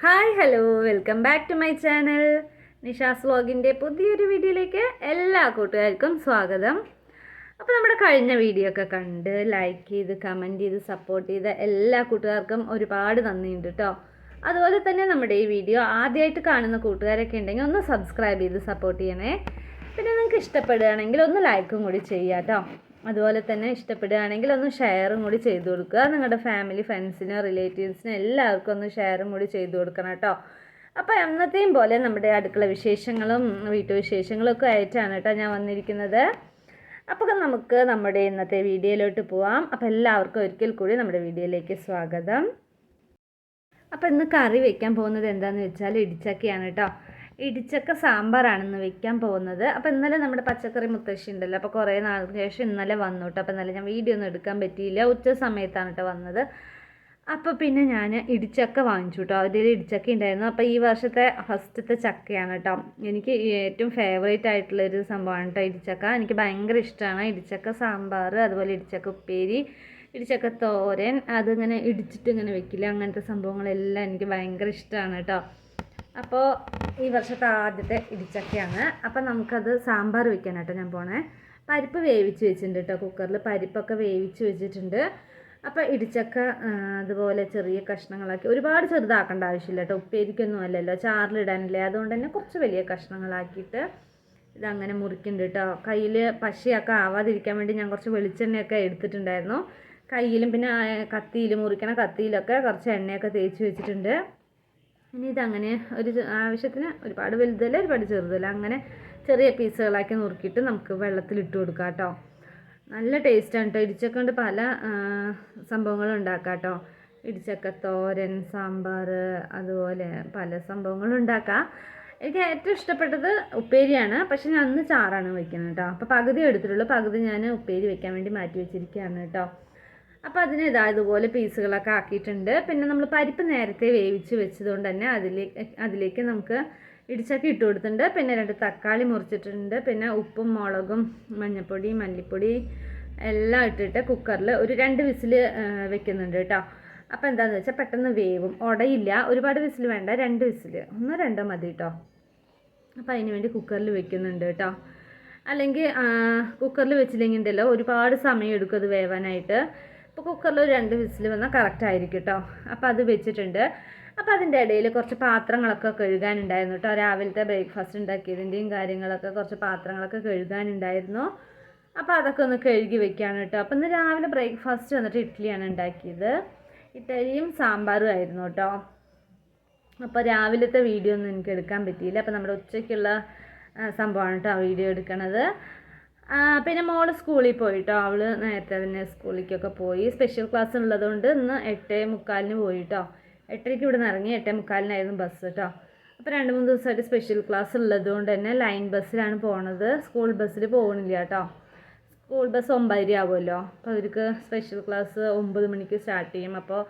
Hi hello welcome back to my channel. Nisha's വ്ലോഗിൻ്റെ പുതിയൊരു വീഡിയോയിലേക്ക് എല്ലാ കൂട്ടുകാർക്കും സ്വാഗതം. അപ്പോൾ നമ്മുടെ കഴിഞ്ഞ വീഡിയോ ഒക്കെ കണ്ട് ലൈക്ക് ചെയ്ത് കമൻറ്റ് ചെയ്ത് സപ്പോർട്ട് ചെയ്ത എല്ലാ കൂട്ടുകാർക്കും ഒരുപാട് നന്ദിയുണ്ട് കേട്ടോ. അതുപോലെ തന്നെ നമ്മുടെ ഈ വീഡിയോ ആദ്യമായിട്ട് കാണുന്ന കൂട്ടുകാരൊക്കെ ഉണ്ടെങ്കിൽ ഒന്ന് സബ്സ്ക്രൈബ് ചെയ്ത് സപ്പോർട്ട് ചെയ്യണേ. പിന്നെ നിങ്ങൾക്ക് ഇഷ്ടപ്പെടുകയാണെങ്കിൽ ഒന്ന് ലൈക്കും കൂടി ചെയ്യുക കേട്ടോ. അതുപോലെ തന്നെ ഇഷ്ടപ്പെടുകയാണെങ്കിൽ ഒന്ന് ഷെയറും കൂടി ചെയ്ത് കൊടുക്കുക. നിങ്ങളുടെ ഫാമിലി ഫ്രണ്ട്സിനോ റിലേറ്റീവ്സിനോ എല്ലാവർക്കും ഒന്ന് ഷെയറും കൂടി ചെയ്ത് കൊടുക്കണം കേട്ടോ. അപ്പോൾ എന്നത്തെയും പോലെ നമ്മുടെ അടുക്കള വിശേഷങ്ങളും വീട്ടുവിശേഷങ്ങളും ഒക്കെ ആയിട്ടാണ് കേട്ടോ ഞാൻ വന്നിരിക്കുന്നത്. അപ്പോൾ നമുക്ക് നമ്മുടെ ഇന്നത്തെ വീഡിയോയിലോട്ട് പോവാം. അപ്പോൾ എല്ലാവർക്കും ഒരിക്കൽ കൂടി നമ്മുടെ വീഡിയോയിലേക്ക് സ്വാഗതം. അപ്പോൾ ഇന്ന് കറി വെക്കാൻ പോകുന്നത് എന്താണെന്ന് വെച്ചാൽ ഇടിച്ചക്കയാണ് കേട്ടോ. ഇടിച്ചക്ക സാമ്പാറാണെന്ന് വെക്കാൻ പോകുന്നത്. അപ്പോൾ ഇന്നലെ നമ്മുടെ പച്ചക്കറി മുത്തശ്ശി ഉണ്ടല്ലോ, അപ്പോൾ കുറേ നാളിന് ശേഷം ഇന്നലെ വന്നു കേട്ടോ. അപ്പോൾ ഇന്നലെ ഞാൻ വീഡിയോ ഒന്നും എടുക്കാൻ പറ്റിയില്ല, ഉച്ച സമയത്താണ് കേട്ടോ വന്നത്. അപ്പോൾ പിന്നെ ഞാൻ ഇടിച്ചക്ക വാങ്ങിച്ചു കേട്ടോ. അതിൽ ഇടിച്ചക്ക ഉണ്ടായിരുന്നു. അപ്പോൾ ഈ വർഷത്തെ ഫസ്റ്റത്തെ ചക്കയാണ് കേട്ടോ. എനിക്ക് ഏറ്റവും ഫേവറേറ്റ് ആയിട്ടുള്ളൊരു സംഭവമാണ് കേട്ടോ ഇടിച്ചക്ക. എനിക്ക് ഭയങ്കര ഇഷ്ടമാണ് ഇടിച്ചക്ക സാമ്പാർ, അതുപോലെ ഇടിച്ചക്ക ഉപ്പേരി, ഇടിച്ചക്ക തോരൻ, അതിങ്ങനെ ഇടിച്ചിട്ട് ഇങ്ങനെ വെക്കില്ല, അങ്ങനത്തെ സംഭവങ്ങളെല്ലാം എനിക്ക് ഭയങ്കര ഇഷ്ടമാണ് കേട്ടോ. അപ്പോൾ ഈ വർഷത്തെ ആദ്യത്തെ ഇടിച്ചക്കയാണ്. അപ്പോൾ നമുക്കത് സാമ്പാർ വെക്കാനായിട്ടോ ഞാൻ പോണേ. പരിപ്പ് വേവിച്ച് വെച്ചിട്ടുണ്ട് കേട്ടോ, കുക്കറിൽ പരിപ്പൊക്കെ വേവിച്ച് വെച്ചിട്ടുണ്ട്. അപ്പോൾ ഇടിച്ചക്ക അതുപോലെ ചെറിയ കഷ്ണങ്ങളാക്കി, ഒരുപാട് ചെറുതാക്കേണ്ട ആവശ്യമില്ല കേട്ടോ, ഉപ്പേരിക്കൊന്നും അല്ലല്ലോ, ചാറിലിടാനില്ലേ, അതുകൊണ്ട് തന്നെ കുറച്ച് വലിയ കഷ്ണങ്ങളാക്കിയിട്ട് ഇതങ്ങനെ മുറിക്കുന്നുണ്ട് കേട്ടോ. കയ്യിൽ പശയൊക്കെ ആവാതിരിക്കാൻ വേണ്ടി ഞാൻ കുറച്ച് വെളിച്ചെണ്ണയൊക്കെ എടുത്തിട്ടുണ്ടായിരുന്നു. കയ്യിലും പിന്നെ കത്തിയിൽ മുറിക്കണ കത്തിയിലൊക്കെ കുറച്ച് എണ്ണയൊക്കെ തേച്ച് വെച്ചിട്ടുണ്ട്. ഇനി ഇതങ്ങനെ ഒരു ആവശ്യത്തിന്, ഒരുപാട് വലുതല്ല ഒരുപാട് ചെറുതല്ല, അങ്ങനെ ചെറിയ പീസുകളാക്കി നുറുക്കിയിട്ട് നമുക്ക് വെള്ളത്തിലിട്ട് കൊടുക്കാം കേട്ടോ. നല്ല ടേസ്റ്റാണ് കേട്ടോ. ഇടിച്ചക്ക കൊണ്ട് പല സംഭവങ്ങളും ഉണ്ടാക്കാം കേട്ടോ. ഇടിച്ചക്ക തോരൻ, സാമ്പാർ, അതുപോലെ പല സംഭവങ്ങളും ഉണ്ടാക്കാം. എനിക്ക് ഏറ്റവും ഇഷ്ടപ്പെട്ടത് ഉപ്പേരിയാണ്, പക്ഷെ ഞാൻ അന്ന് ചാറാണ് വയ്ക്കുന്നത് കേട്ടോ. അപ്പോൾ പകുതി എടുത്തിട്ടുള്ളൂ, പകുതി ഞാൻ ഉപ്പേരി വെക്കാൻ വേണ്ടി മാറ്റി വെച്ചിരിക്കുകയാണ് കേട്ടോ. അപ്പോൾ അതിന് ഇതുപോലെ പീസുകളൊക്കെ ആക്കിയിട്ടുണ്ട്. പിന്നെ നമ്മൾ പരിപ്പ് നേരത്തെ വേവിച്ച് വെച്ചതുകൊണ്ട് തന്നെ അതിലേക്ക് നമുക്ക് ഇടിച്ചക്ക ഇട്ട് കൊടുത്തിട്ടുണ്ട്. പിന്നെ 2 തക്കാളി മുറിച്ചിട്ടുണ്ട്. പിന്നെ ഉപ്പും മുളകും മഞ്ഞൾപ്പൊടി മല്ലിപ്പൊടി എല്ലാം ഇട്ടിട്ട് കുക്കറിൽ ഒരു 2 വിസിൽ വെക്കുന്നുണ്ട് കേട്ടോ. അപ്പോൾ എന്താണെന്ന് വെച്ചാൽ പെട്ടെന്ന് വേവും, ഉടയില്ല. ഒരുപാട് വിസിൽ വേണ്ട, 2 വിസിൽ, 1-2 മതി കേട്ടോ. അപ്പോൾ അതിന് വേണ്ടി കുക്കറിൽ വെക്കുന്നുണ്ട് കേട്ടോ. അല്ലെങ്കിൽ കുക്കറിൽ വെച്ചില്ലെങ്കിൽ ഉണ്ടല്ലോ ഒരുപാട് സമയം എടുക്കും അത് വേവാനായിട്ട്. അപ്പോൾ കുക്കറിൽ 2 വിസിൽ വന്നാൽ കറക്റ്റ് ആയിരിക്കും കേട്ടോ. അപ്പോൾ അത് വെച്ചിട്ടുണ്ട്. അപ്പോൾ അതിൻ്റെ ഇടയിൽ കുറച്ച് പാത്രങ്ങളൊക്കെ കഴുകാനുണ്ടായിരുന്നു കേട്ടോ. രാവിലത്തെ ബ്രേക്ക്ഫാസ്റ്റ് ഉണ്ടാക്കിയതിൻ്റെയും കാര്യങ്ങളൊക്കെ കുറച്ച് പാത്രങ്ങളൊക്കെ കഴുകാനുണ്ടായിരുന്നു. അപ്പോൾ അതൊക്കെ ഒന്ന് കഴുകി വെക്കുകയാണ് കേട്ടോ. അപ്പോൾ ഇന്ന് രാവിലെ ബ്രേക്ക്ഫാസ്റ്റ് വന്നിട്ട് ഇഡ്ഡലിയാണ് ഉണ്ടാക്കിയത്. ഇഡ്ഡലിയും സാമ്പാറും ആയിരുന്നു കേട്ടോ. അപ്പോൾ രാവിലത്തെ വീഡിയോ ഒന്നും എനിക്ക് എടുക്കാൻ പറ്റിയില്ല. അപ്പോൾ നമ്മുടെ ഉച്ചയ്ക്കുള്ള സംഭവമാണ് കേട്ടോ വീഡിയോ എടുക്കണത്. പിന്നെ മോള് സ്കൂളിൽ പോയിട്ടോ. അവൾ നേരത്തെ തന്നെ സ്കൂളിലേക്കൊക്കെ പോയി. സ്പെഷ്യൽ ക്ലാസ് ഉള്ളതുകൊണ്ട് ഇന്ന് 8:45 പോയിട്ടോ. 8:30 ഇവിടെ നിന്ന് ഇറങ്ങി, 8:45 ബസ് കേട്ടോ. അപ്പോൾ 2-3 ദിവസമായിട്ട് സ്പെഷ്യൽ ക്ലാസ് ഉള്ളതുകൊണ്ട് തന്നെ ലൈൻ ബസ്സിലാണ് പോണത്, സ്കൂൾ ബസ്സിൽ പോകണില്ല കേട്ടോ. സ്കൂൾ ബസ് 9:30 ആവുമല്ലോ. അപ്പോൾ അവർക്ക് സ്പെഷ്യൽ ക്ലാസ് 9 മണിക്ക് സ്റ്റാർട്ട് ചെയ്യും. അപ്പോൾ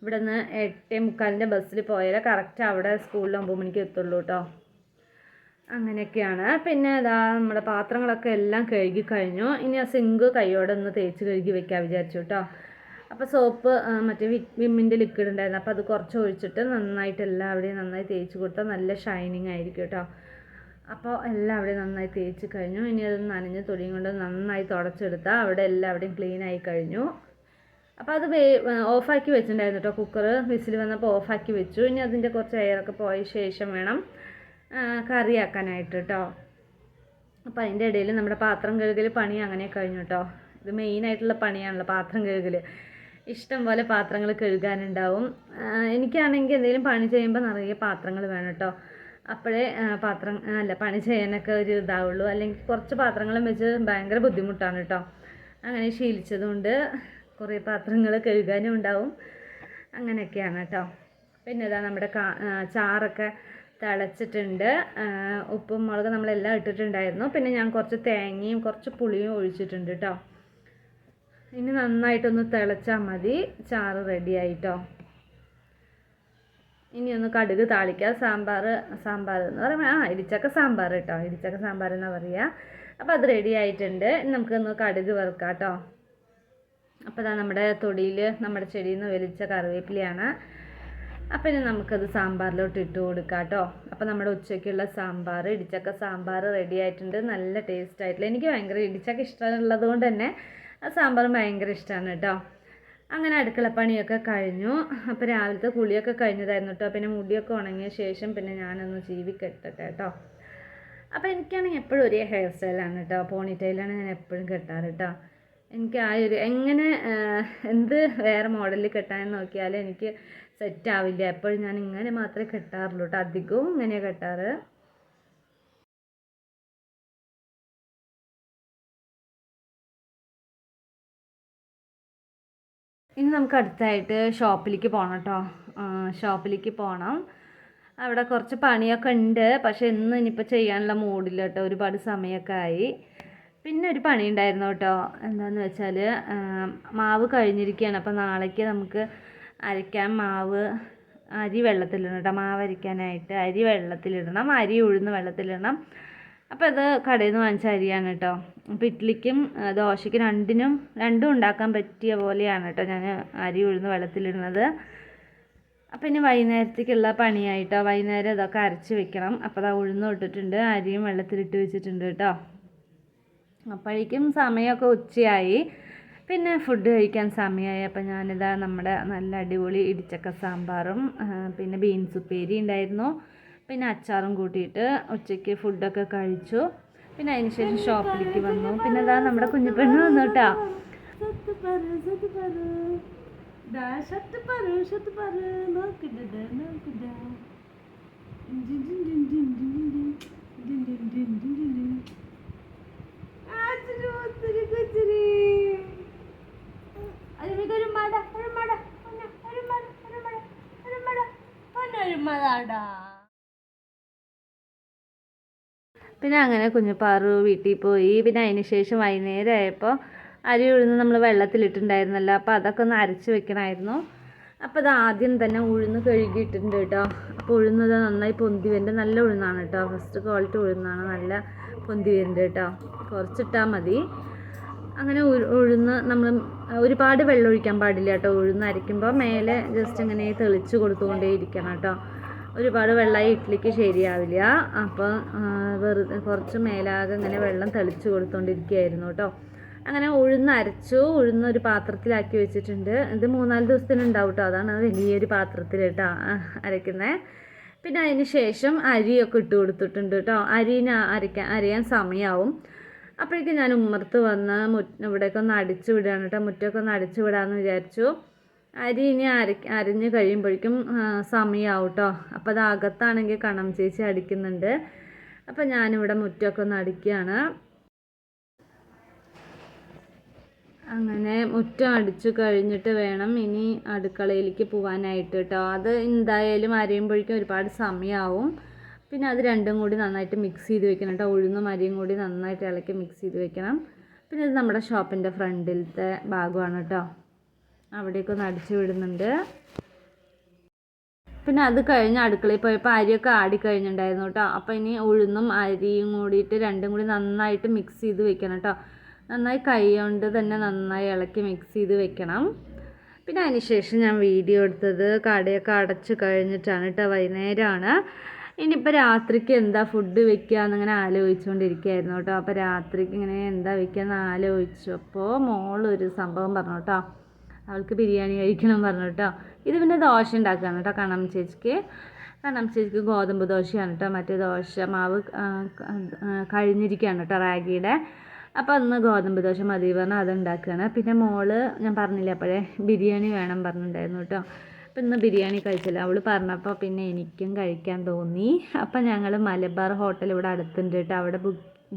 ഇവിടെ നിന്ന് 8:45 ബസ്സിൽ പോയാൽ കറക്റ്റ് അവിടെ സ്കൂളിൽ 9 മണിക്ക് എത്തുള്ളൂ കേട്ടോ. അങ്ങനെയൊക്കെയാണ്. പിന്നെ നമ്മുടെ പാത്രങ്ങളൊക്കെ എല്ലാം കഴുകി കഴിഞ്ഞു. ഇനി ആ സിങ്ക് കൈയോടെ ഒന്ന് തേച്ച് കഴുകി വെക്കാൻ വിചാരിച്ചു കേട്ടോ. അപ്പോൾ സോപ്പ് മറ്റേ വിമ്മിൻ്റെ ലിക്വിഡ് ഉണ്ടായിരുന്നു, അപ്പോൾ അത് കുറച്ച് ഒഴിച്ചിട്ട് നന്നായിട്ട് എല്ലാവിടെയും നന്നായി തേച്ച് കൊടുത്താൽ നല്ല ഷൈനിങ് ആയിരിക്കും കേട്ടോ. അപ്പോൾ എല്ലാവിടെയും നന്നായി തേച്ച് കഴിഞ്ഞു. ഇനി അത് നനഞ്ഞ് തുണിയും കൊണ്ട് നന്നായി തുടച്ചെടുത്താൽ അവിടെ എല്ലാവിടെയും ക്ലീൻ ആയി കഴിഞ്ഞു. അപ്പോൾ അത് ഓഫാക്കി വെച്ചിട്ടുണ്ടായിരുന്നു കേട്ടോ. കുക്കർ വിസിൽ വന്നപ്പോൾ ഓഫാക്കി വെച്ചു. ഇനി അതിൻ്റെ കുറച്ച് എയറൊക്കെ പോയ ശേഷം വേണം കറിയാക്കാനായിട്ട് കേട്ടോ. അപ്പോൾ അതിൻ്റെ ഇടയിൽ നമ്മുടെ പാത്രം കഴുകൽ പണി അങ്ങനെ കഴിഞ്ഞു കേട്ടോ. ഇത് മെയിനായിട്ടുള്ള പണിയാണല്ലോ പാത്രം കഴുകൽ. ഇഷ്ടം പോലെ പാത്രങ്ങൾ കഴുകാനുണ്ടാവും. എനിക്കാണെങ്കിൽ എന്തെങ്കിലും പണി ചെയ്യുമ്പോൾ നിറയെ പാത്രങ്ങൾ വേണം കേട്ടോ. അപ്പോഴേ പണി ചെയ്യാനൊക്കെ ഒരു ഇതാവുള്ളൂ. അല്ലെങ്കിൽ കുറച്ച് പാത്രങ്ങളും വെച്ച് ഭയങ്കര ബുദ്ധിമുട്ടാണ് കേട്ടോ. അങ്ങനെ ശീലിച്ചതുകൊണ്ട് കുറേ പാത്രങ്ങൾ കഴുകാനും ഉണ്ടാവും. അങ്ങനെയൊക്കെയാണ് കേട്ടോ. പിന്നെ നമ്മുടെ ചാറൊക്കെ തിളച്ചിട്ടുണ്ട്. ഉപ്പും മുളക് നമ്മളെല്ലാം ഇട്ടിട്ടുണ്ടായിരുന്നു. പിന്നെ ഞാൻ കുറച്ച് തേങ്ങയും കുറച്ച് പുളിയും ഒഴിച്ചിട്ടുണ്ട് കേട്ടോ. ഇനി നന്നായിട്ടൊന്ന് തിളച്ചാൽ മതി, ചാറ് റെഡി ആയിട്ടോ. ഇനി ഒന്ന് കടുക് താളിക്കുക. സാമ്പാർ എന്ന് പറയുമ്പോൾ ഇടിച്ചക്ക സാമ്പാർ കേട്ടോ, ഇടിച്ചക്ക സാമ്പാർ എന്നാണ് പറയുക. അപ്പോൾ അത് റെഡി ആയിട്ടുണ്ട്. നമുക്കൊന്ന് കടുക് വറുക്കാം കേട്ടോ. അപ്പോൾ നമ്മുടെ തൊടിയിൽ നമ്മുടെ ചെടിയിൽ നിന്ന് വലിച്ച കറിവേപ്പിലയാണ്. അപ്പം ഇനി നമുക്കത് സാമ്പാറിലോട്ട് ഇട്ട് കൊടുക്കാം കേട്ടോ. അപ്പോൾ നമ്മുടെ ഉച്ചയ്ക്കുള്ള സാമ്പാർ, ഇടിച്ചക്ക സാമ്പാർ റെഡി ആയിട്ടുണ്ട്. നല്ല ടേസ്റ്റ് ആയിട്ടുള്ള, എനിക്ക് ഭയങ്കര ഇടിച്ചക്ക ഇഷ്ടമുള്ളത് കൊണ്ട് തന്നെ ആ സാമ്പാറും ഭയങ്കര ഇഷ്ടമാണ് കേട്ടോ. അങ്ങനെ അടുക്കളപ്പണിയൊക്കെ കഴിഞ്ഞു. അപ്പോൾ രാവിലത്തെ കുളിയൊക്കെ കഴിഞ്ഞതായിരുന്നു കേട്ടോ. പിന്നെ മുടിയൊക്കെ ഉണങ്ങിയ ശേഷം പിന്നെ ഞാനൊന്ന് ചീവി കെട്ടട്ടെ കേട്ടോ. അപ്പോൾ എനിക്കാണെങ്കിൽ എപ്പോഴും ഒരേ ഹെയർ സ്റ്റൈലാണ് കേട്ടോ. പോണി ടെയിലാണ് ഞാൻ എപ്പോഴും കെട്ടാറ് കേട്ടോ. എനിക്ക് ആ ഒരു എങ്ങനെ എന്ത് വേറെ മോഡലിൽ കെട്ടാൻ നോക്കിയാലും എനിക്ക് സെറ്റ് ആവില്ല. എപ്പോഴും ഞാൻ ഇങ്ങനെ മാത്രമേ കെട്ടാറുള്ളൂ കേട്ടോ. അധികവും ഇങ്ങനെയാണ് കെട്ടാറ്. ഇനി നമുക്ക് അടുത്തായിട്ട് ഷോപ്പിലേക്ക് പോകണം കേട്ടോ. ഷോപ്പിലേക്ക് പോകണം. അവിടെ കുറച്ച് പണിയൊക്കെ ഉണ്ട്. പക്ഷേ ഇനിയിപ്പോൾ ചെയ്യാനുള്ള മൂഡില്ല കേട്ടോ. ഒരുപാട് സമയമൊക്കെ ആയി. പിന്നെ ഒരു പണി ഉണ്ടായിരുന്നു കേട്ടോ. എന്താണെന്ന് വെച്ചാൽ മാവ് കഴിഞ്ഞിരിക്കുകയാണ്. അപ്പോൾ നാളേക്ക് നമുക്ക് അരയ്ക്കാൻ അരി വെള്ളത്തിലിടണം കേട്ടോ. മാവ് അരയ്ക്കാനായിട്ട് അരി വെള്ളത്തിലിടണം. അരി ഉഴുന്ന് വെള്ളത്തിലിടണം. അപ്പോൾ അത് കടയിൽ നിന്ന് വാങ്ങിച്ച അരിയാണ് കേട്ടോ. അപ്പോൾ ഇഡ്ഡലിക്കും ദോശയ്ക്കും രണ്ടും ഉണ്ടാക്കാൻ പറ്റിയ പോലെയാണ് കേട്ടോ ഞാൻ അരി ഉഴുന്ന് വെള്ളത്തിലിടുന്നത്. അപ്പോൾ ഇനി വൈകുന്നേരത്തേക്കുള്ള പണിയായിട്ടോ. വൈകുന്നേരം ഇതൊക്കെ അരച്ച് വെക്കണം. അപ്പോൾ അത് ഉഴുന്ന് ഇട്ടിട്ടുണ്ട്, അരിയും വെള്ളത്തിലിട്ട് വെച്ചിട്ടുണ്ട് കേട്ടോ. അപ്പോഴേക്കും സമയമൊക്കെ ഉച്ചയായി. പിന്നെ ഫുഡ് കഴിക്കാൻ സമയമായി. അപ്പോൾ ഞാനിതാ നമ്മുടെ നല്ല അടിപൊളി ഇടിച്ചക്ക സാമ്പാറും പിന്നെ ബീൻസ് ഉപ്പേരി ഉണ്ടായിരുന്നു, പിന്നെ അച്ചാറും കൂട്ടിയിട്ട് ഉച്ചയ്ക്ക് ഫുഡൊക്കെ കഴിച്ചു. പിന്നെ അതിന് ശേഷം ഷോപ്പിലേക്ക് വന്നു. പിന്നെ അതാ നമ്മുടെ കുഞ്ഞിപ്പെണ്ണ് വന്നു കേട്ടോ. പിന്നെ അങ്ങനെ കുഞ്ഞുപാറു വീട്ടിൽ പോയി. പിന്നെ അതിന് ശേഷം വൈകുന്നേരം ആയപ്പോൾ അരി ഉഴുന്ന് നമ്മൾ വെള്ളത്തിലിട്ടുണ്ടായിരുന്നല്ലോ. അപ്പോൾ അതൊക്കെ ഒന്ന് അരച്ച് വെക്കണമായിരുന്നു. അപ്പോൾ അത് ആദ്യം തന്നെ ഉഴുന്ന് കഴുകിയിട്ടുണ്ട് കേട്ടോ. അപ്പോൾ ഉഴുന്നത് നന്നായി പൊന്തി വരുന്നുണ്ട്. നല്ല ഉഴുന്നാണ് കേട്ടോ. ഫസ്റ്റ് ക്വാളിറ്റി ഉഴുന്നാണ്. നല്ല പൊന്തി വരുന്നുണ്ട് കേട്ടോ. കുറച്ചിട്ടാൽ മതി. അങ്ങനെ ഉഴുന്ന് നമ്മൾ ഒരുപാട് വെള്ളം ഒഴിക്കാൻ പാടില്ല കേട്ടോ. ഉഴുന്ന് അരയ്ക്കുമ്പോൾ മേലെ ജസ്റ്റ് ഇങ്ങനെ തെളിച്ച് കൊടുത്തുകൊണ്ടേ ഇരിക്കണം കേട്ടോ. ഒരുപാട് വെള്ളമായി ഇഡ്ഡലിക്ക് ശരിയാവില്ല. അപ്പോൾ വെറുതെ കുറച്ച് മേലാകെ ഇങ്ങനെ വെള്ളം തെളിച്ച് കൊടുത്തുകൊണ്ടിരിക്കുകയായിരുന്നു കേട്ടോ. അങ്ങനെ ഉഴുന്ന് അരച്ചു. ഉഴുന്ന് ഒരു പാത്രത്തിലാക്കി വെച്ചിട്ടുണ്ട്. ഇത് 3-4 ദിവസത്തിനുണ്ടാവും കേട്ടോ. അതാണ് വലിയൊരു പാത്രത്തിൽ കേട്ടോ അരയ്ക്കുന്നത്. പിന്നെ അതിന് ശേഷം അരിയൊക്കെ ഇട്ട് കൊടുത്തിട്ടുണ്ട് കേട്ടോ. അരയാൻ സമയമാവും. അപ്പോഴേക്കും ഞാൻ ഉമ്മർത്ത് വന്ന് ഇവിടേക്ക് ഒന്ന് അടിച്ചു വിടുകയാണ് കേട്ടോ. മുറ്റമൊക്കെ ഒന്ന് അടിച്ചു വിടാമെന്ന് വിചാരിച്ചു. അരി ഇനി അരിഞ്ഞ് കഴിയുമ്പോഴേക്കും സമയമാവും കേട്ടോ. അപ്പോൾ അത് അകത്താണെങ്കിൽ കണം ചേച്ചി അടിക്കുന്നുണ്ട്. അപ്പോൾ ഞാനിവിടെ മുറ്റമൊക്കെ ഒന്ന് അടിക്കുകയാണ്. അങ്ങനെ മുറ്റം അടിച്ചു കഴിഞ്ഞിട്ട് വേണം ഇനി അടുക്കളയിലേക്ക് പോകാനായിട്ട് കേട്ടോ. അത് എന്തായാലും അരയുമ്പോഴേക്കും ഒരുപാട് സമയമാവും. പിന്നെ അത് രണ്ടും കൂടി നന്നായിട്ട് മിക്സ് ചെയ്ത് വെക്കണം കേട്ടോ. ഉഴുന്നും അരിയും കൂടി നന്നായിട്ട് ഇളക്കി മിക്സ് ചെയ്ത് വെക്കണം. പിന്നെ ഇത് നമ്മുടെ ഷോപ്പിൻ്റെ ഫ്രണ്ടിലത്തെ ഭാഗമാണ് കേട്ടോ. അവിടേക്ക് ഒന്ന് അടിച്ചു വിടുന്നുണ്ട്. പിന്നെ അത് കഴിഞ്ഞ് അടുക്കളയിൽ പോയപ്പോൾ അരിയൊക്കെ ആടിക്കഴിഞ്ഞിട്ടുണ്ടായിരുന്നു കേട്ടോ. അപ്പോൾ ഇനി ഉഴുന്നും അരിയും കൂടിയിട്ട് രണ്ടും കൂടി നന്നായിട്ട് മിക്സ് ചെയ്ത് വെക്കണം കേട്ടോ. നന്നായി കൈ കൊണ്ട് തന്നെ നന്നായി ഇളക്കി മിക്സ് ചെയ്ത് വെക്കണം. പിന്നെ അതിന് ശേഷം ഞാൻ വീഡിയോ എടുത്തത് കടയൊക്കെ അടച്ച് കഴിഞ്ഞിട്ടാണ് കേട്ടോ. വൈകുന്നേരമാണ്. ഇനിയിപ്പോൾ രാത്രിക്ക് എന്താ ഫുഡ് വെക്കുക എന്നിങ്ങനെ ആലോചിച്ചുകൊണ്ടിരിക്കുകയായിരുന്നു കേട്ടോ. അപ്പോൾ രാത്രിക്ക് ഇങ്ങനെ എന്താ വെക്കുക എന്ന് ആലോചിച്ചപ്പോൾ മോളൊരു സംഭവം പറഞ്ഞു കേട്ടോ. അവൾക്ക് ബിരിയാണി കഴിക്കണം പറഞ്ഞു കേട്ടോ. ഇത് പിന്നെ ദോശ ഉണ്ടാക്കുകയാണ് കേട്ടോ. കണം ചേച്ചിക്ക് ഗോതമ്പ് ദോശയാണ് കേട്ടോ. മറ്റേ ദോശ മാവ് കഴിഞ്ഞിരിക്കുകയാണ് കേട്ടോ റാഗിയുടെ. അപ്പോൾ അന്ന് ഗോതമ്പ് ദോശ മതി പറഞ്ഞാൽ അത് ഉണ്ടാക്കുകയാണ്. പിന്നെ മോള് ഞാൻ പറഞ്ഞില്ല അപ്പോഴേ ബിരിയാണി വേണം പറഞ്ഞിട്ടുണ്ടായിരുന്നു കേട്ടോ. അപ്പോൾ ഇന്ന് ബിരിയാണി കഴിച്ചില്ല. അവൾ പറഞ്ഞപ്പോൾ പിന്നെ എനിക്കും കഴിക്കാൻ തോന്നി. അപ്പോൾ ഞങ്ങൾ മലബാർ ഹോട്ടൽ ഇവിടെ അടുത്തുണ്ട് കേട്ടോ. അവിടെ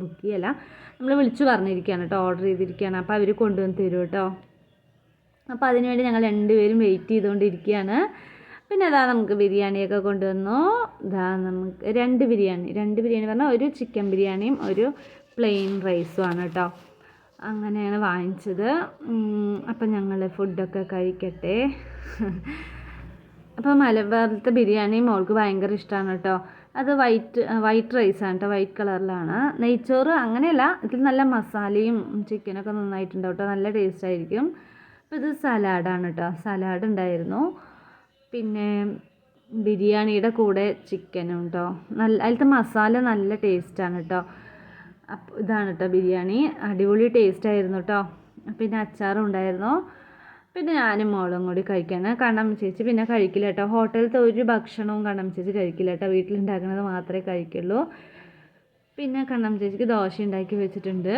ബുക്ക് ചെയ്യല്ല, നമ്മൾ വിളിച്ചു പറഞ്ഞിരിക്കുകയാണ് കേട്ടോ. ഓർഡർ ചെയ്തിരിക്കുകയാണ്. അപ്പോൾ അവർ കൊണ്ടുവന്ന് തരും കേട്ടോ. അപ്പോൾ അതിനുവേണ്ടി ഞങ്ങൾ രണ്ടുപേരും വെയിറ്റ് ചെയ്തുകൊണ്ടിരിക്കുകയാണ്. പിന്നെ അതാ നമുക്ക് ബിരിയാണിയൊക്കെ കൊണ്ടുവന്നു. നമുക്ക് രണ്ട് ബിരിയാണി പറഞ്ഞാൽ ഒരു ചിക്കൻ ബിരിയാണിയും ഒരു പ്ലെയിൻ റൈസുമാണ് കേട്ടോ. അങ്ങനെയാണ് വാങ്ങിച്ചത്. അപ്പം ഞങ്ങൾ ഫുഡൊക്കെ കഴിക്കട്ടെ. അപ്പോൾ മലബാറിലത്തെ ബിരിയാണി മോൾക്ക് ഭയങ്കര ഇഷ്ടമാണ് കേട്ടോ. അത് വൈറ്റ് റൈസാണ് കേട്ടോ. വൈറ്റ് കളറിലാണ്. നെയ്ച്ചോറ് അങ്ങനെയല്ല, ഇതിൽ നല്ല മസാലയും ചിക്കനൊക്കെ നന്നായിട്ടുണ്ടാവും കേട്ടോ. നല്ല ടേസ്റ്റ് ആയിരിക്കും. അപ്പോൾ ഇത് സലാഡാണ് കേട്ടോ. സലാഡ് ഉണ്ടായിരുന്നു. പിന്നെ ബിരിയാണിയുടെ കൂടെ ചിക്കനും കേട്ടോ. അതിലത്തെ മസാല നല്ല ടേസ്റ്റാണ് കേട്ടോ. അപ്പോൾ ഇതാണ് കേട്ടോ ബിരിയാണി, അടിപൊളി ടേസ്റ്റായിരുന്നു കേട്ടോ. പിന്നെ അച്ചാറും ഉണ്ടായിരുന്നു. പിന്നെ ഞാനും മോളും കൂടി കഴിക്കാണ്. കണ്ണമ്മ ചേച്ചി പിന്നെ കഴിക്കില്ല കേട്ടോ. ഹോട്ടലിലത്തെ ഒരു ഭക്ഷണവും കണ്ണമ്മ ചേച്ചി കഴിക്കില്ല കേട്ടോ. വീട്ടിലുണ്ടാക്കുന്നത് മാത്രമേ കഴിക്കുള്ളൂ. പിന്നെ കണ്ണമ്മ ചേച്ചിക്ക് ദോശ ഉണ്ടാക്കി വെച്ചിട്ടുണ്ട്.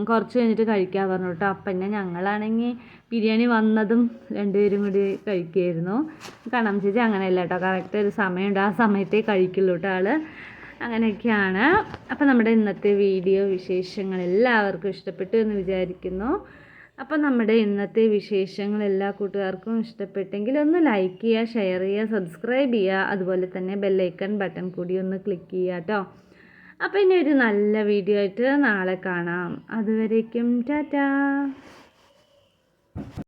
കുറച്ച് കഴിഞ്ഞിട്ട് കഴിക്കാൻ പറഞ്ഞു കേട്ടോ. പിന്നെ ഞങ്ങളാണെങ്കിൽ ബിരിയാണി വന്നതും രണ്ടുപേരും കൂടി കഴിക്കുമായിരുന്നു. കണ്ണമ്മ ചേച്ചി അങ്ങനെയല്ല കേട്ടോ, കറക്റ്റ് ഒരു സമയമുണ്ട്, ആ സമയത്തേ കഴിക്കുള്ളൂ കേട്ടോ ആൾ. അങ്ങനെയൊക്കെയാണ്. അപ്പോൾ നമ്മുടെ ഇന്നത്തെ വീഡിയോ വിശേഷങ്ങൾ എല്ലാവർക്കും ഇഷ്ടപ്പെട്ടു എന്ന് വിചാരിക്കുന്നു. അപ്പോൾ നമ്മുടെ ഇന്നത്തെ വിശേഷങ്ങൾ എല്ലാ കൂട്ടുകാർക്കും ഇഷ്ടപ്പെട്ടെങ്കിൽ ഒന്ന് ലൈക്ക് ചെയ്യുക, ഷെയർ ചെയ്യുക, സബ്സ്ക്രൈബ് ചെയ്യുക. അതുപോലെ തന്നെ ബെല്ലൈക്കൺ ബട്ടൺ കൂടി ഒന്ന് ക്ലിക്ക് ചെയ്യുക കേട്ടോ. അപ്പോൾ ഇനി ഒരു നല്ല വീഡിയോ ആയിട്ട് നാളെ കാണാം. അതുവരേക്കും ടാറ്റാ.